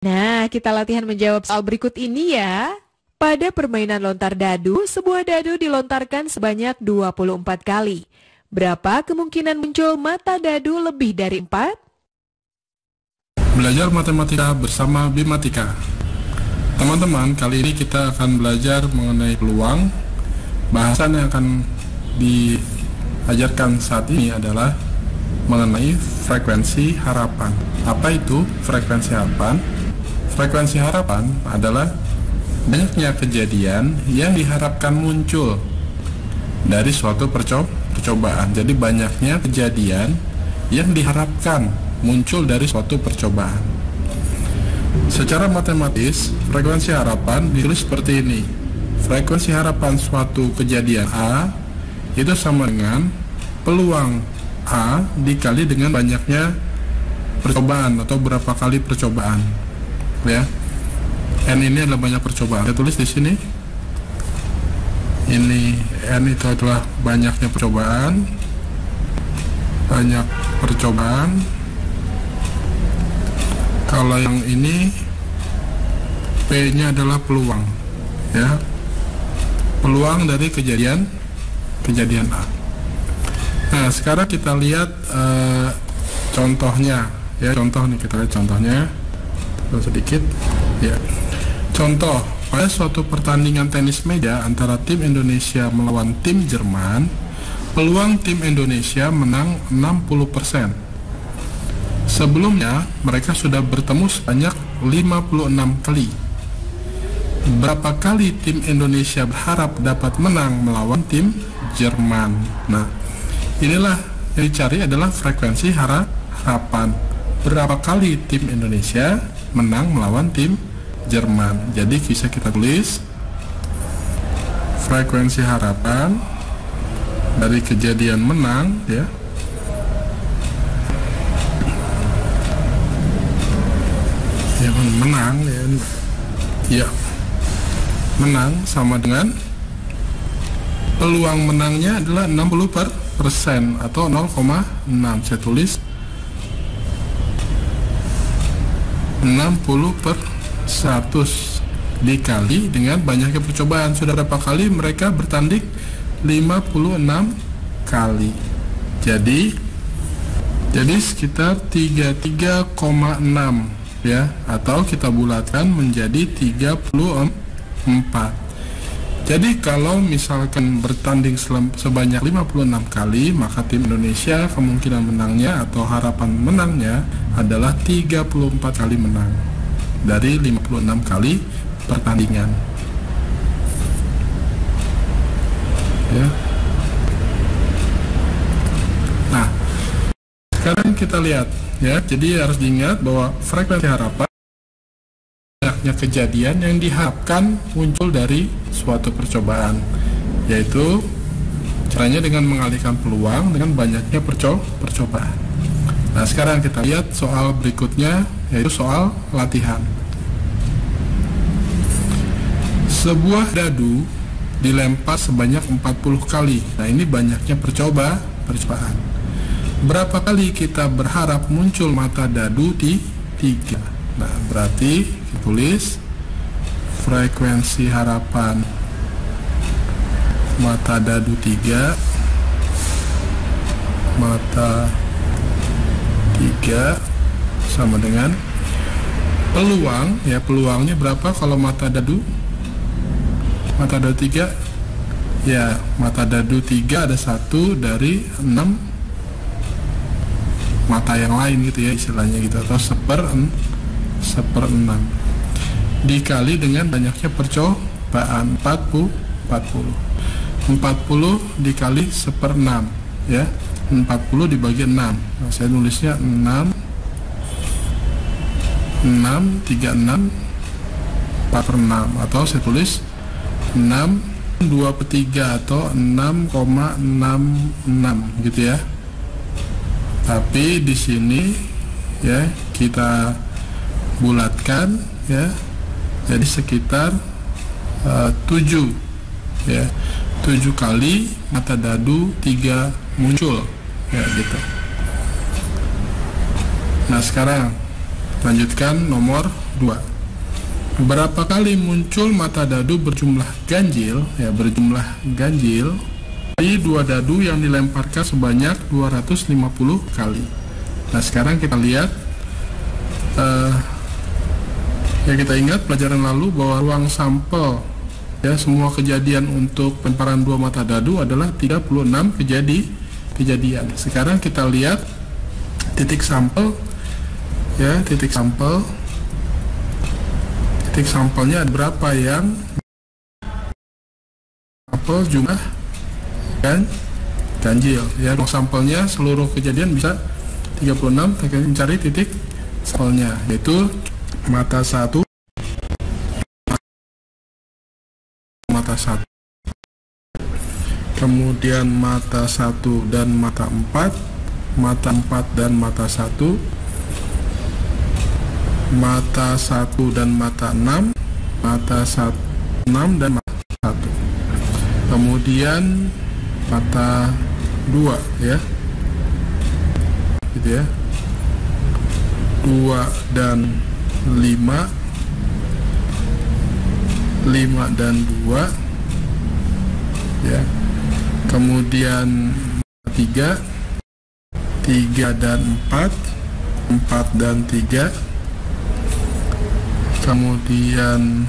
Nah, kita latihan menjawab soal berikut ini ya. Pada permainan lontar dadu, sebuah dadu dilontarkan sebanyak 24 kali. Berapa kemungkinan muncul mata dadu lebih dari 4? Belajar matematika bersama Bimatika. Teman-teman, kali ini kita akan belajar mengenai peluang. Bahasan yang akan diajarkan saat ini adalah mengenai frekuensi harapan. Apa itu frekuensi harapan? Frekuensi harapan adalah banyaknya kejadian yang diharapkan muncul dari suatu percobaan. Jadi banyaknya kejadian yang diharapkan muncul dari suatu percobaan. Secara matematis, frekuensi harapan ditulis seperti ini. Frekuensi harapan suatu kejadian A itu sama dengan peluang A dikali dengan banyaknya percobaan atau berapa kali percobaan. Ya. N ini adalah banyak percobaan. Saya tulis di sini. Ini N itu adalah banyaknya percobaan. Banyak percobaan. Kalau yang ini P-nya adalah peluang. Ya. Peluang dari kejadian A. Nah, sekarang kita lihat contohnya. Ya, contoh nih, kita lihat contohnya. Sedikit ya. Contoh, pada suatu pertandingan tenis meja antara tim Indonesia melawan tim Jerman, peluang tim Indonesia menang 60%. Sebelumnya mereka sudah bertemu sebanyak 56 kali. Berapa kali tim Indonesia berharap dapat menang melawan tim Jerman? Nah, inilah yang dicari adalah frekuensi harapan. Berapa kali tim Indonesia menang melawan tim Jerman. Jadi bisa kita tulis frekuensi harapan dari kejadian menang ya. Yang menang ya. Menang sama dengan peluang menangnya adalah 60% atau 0,6. Saya tulis 60/100 dikali dengan banyaknya percobaan. Sudah berapa kali mereka bertanding? 56 kali. Jadi sekitar 33,6 ya, atau kita bulatkan menjadi 34. Jadi kalau misalkan bertanding sebanyak 56 kali, maka tim Indonesia kemungkinan menangnya atau harapan menangnya adalah 34 kali menang dari 56 kali pertandingan. Ya. Nah, sekarang kita lihat ya. Jadi harus diingat bahwa frekuensi harapan banyaknya kejadian yang diharapkan muncul dari suatu percobaan, yaitu caranya dengan mengalihkan peluang dengan banyaknya percobaan. Nah, sekarang kita lihat soal berikutnya, yaitu soal latihan. Sebuah dadu dilempar sebanyak 40 kali. Nah, ini banyaknya percobaan. Berapa kali kita berharap muncul mata dadu di 3? Nah, berarti kita tulis frekuensi harapan mata dadu 3, mata 3 sama dengan peluang ya. Peluangnya berapa kalau mata dadu 3 ya. Mata dadu 3 ada 1 dari 6 mata yang lain gitu ya, istilahnya gitu, atau 1/6 dikali dengan banyaknya percobaan 40 dikali 1/6 ya. 40 dibagi 6. Nah, saya nulisnya 6 36 4/6, atau saya tulis 6 2/3 atau 6,66 gitu ya. Tapi di sini ya kita bulatkan ya, jadi sekitar 7 ya, 7 kali mata dadu 3 muncul ya gitu. Nah, sekarang lanjutkan nomor 2. Berapa kali muncul mata dadu berjumlah ganjil, ya, berjumlah ganjil dari 2 dadu yang dilemparkan sebanyak 250 kali. Nah, sekarang kita lihat, ya, kita ingat pelajaran lalu bahwa ruang sampel, ya, semua kejadian untuk pelemparan 2 mata dadu adalah 36 kejadian. Sekarang kita lihat titik sampel, ya, titik sampelnya ada berapa yang sampel jumlah ganjil, ya. Ruang sampelnya seluruh kejadian bisa 36, kita mencari titik sampelnya, yaitu mata 1, kemudian mata 1 dan mata 4, mata 4 dan mata 1, mata 1 dan mata 6, mata 6 dan mata 1, kemudian mata 2, ya, gitu ya, 2 dan 5, 5 dan 2, ya, kemudian 3, 3 dan 4, 4 dan 3, kemudian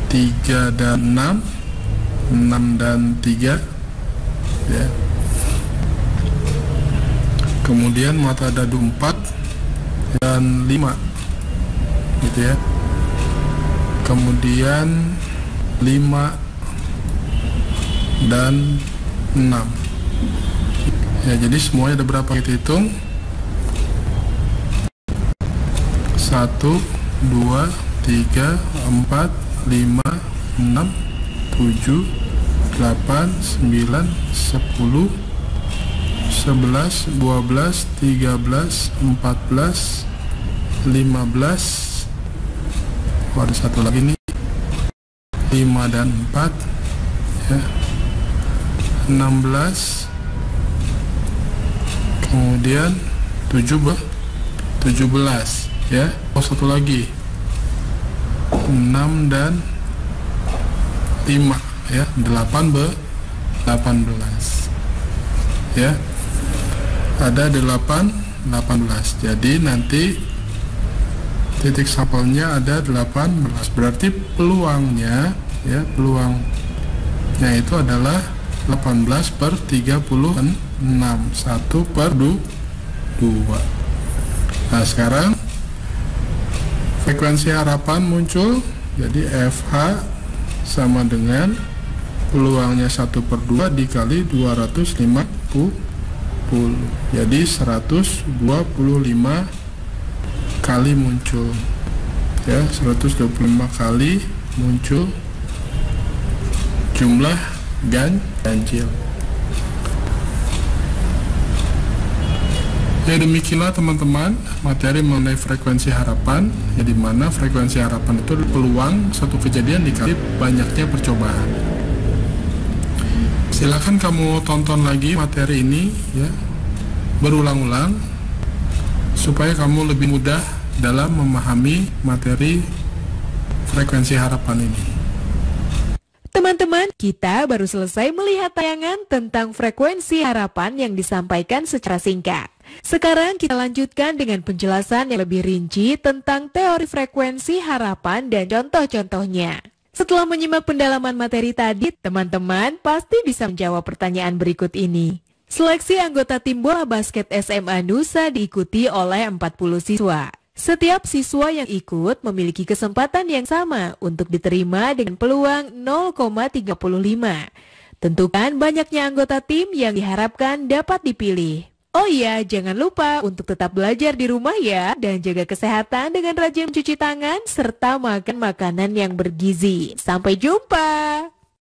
3 dan 6, 6 dan 3, ya. Kemudian mata dadu 4 dan 5, gitu ya. Kemudian 5 dan 6. Ya, jadi semuanya ada berapa kita hitung? 1, 2, 3, 4, 5, 6, 7, 8, 9, 10, 11, 12, 13, 14, 15. Oh, ada satu lagi nih, 5 dan 4, ya, 16, kemudian 17, ya. Oh, satu lagi, 6 dan 5, ya, 18, ya, ada 18. Jadi nanti titik sampelnya ada 18, berarti peluangnya, ya, peluangnya itu adalah 18 per 36, 1 per 2. Nah, sekarang frekuensi harapan muncul, jadi FH sama dengan peluangnya 1 per 2 dikali 250, jadi 125 kali muncul, ya, 125 kali muncul jumlah ganjil. Ya, demikianlah teman-teman materi mengenai frekuensi harapan, ya, di mana frekuensi harapan itu peluang satu kejadian dikali banyaknya percobaan. Silakan kamu tonton lagi materi ini, ya, berulang-ulang supaya kamu lebih mudah dalam memahami materi frekuensi harapan ini. Teman-teman, kita baru selesai melihat tayangan tentang frekuensi harapan yang disampaikan secara singkat. Sekarang kita lanjutkan dengan penjelasan yang lebih rinci tentang teori frekuensi harapan dan contoh-contohnya. Setelah menyimak pendalaman materi tadi, teman-teman pasti bisa menjawab pertanyaan berikut ini. Seleksi anggota tim bola basket SMA Nusa diikuti oleh 40 siswa. Setiap siswa yang ikut memiliki kesempatan yang sama untuk diterima dengan peluang 0,35. Tentukan banyaknya anggota tim yang diharapkan dapat dipilih. Oh iya, jangan lupa untuk tetap belajar di rumah ya, dan jaga kesehatan dengan rajin mencuci tangan serta makan makanan yang bergizi. Sampai jumpa!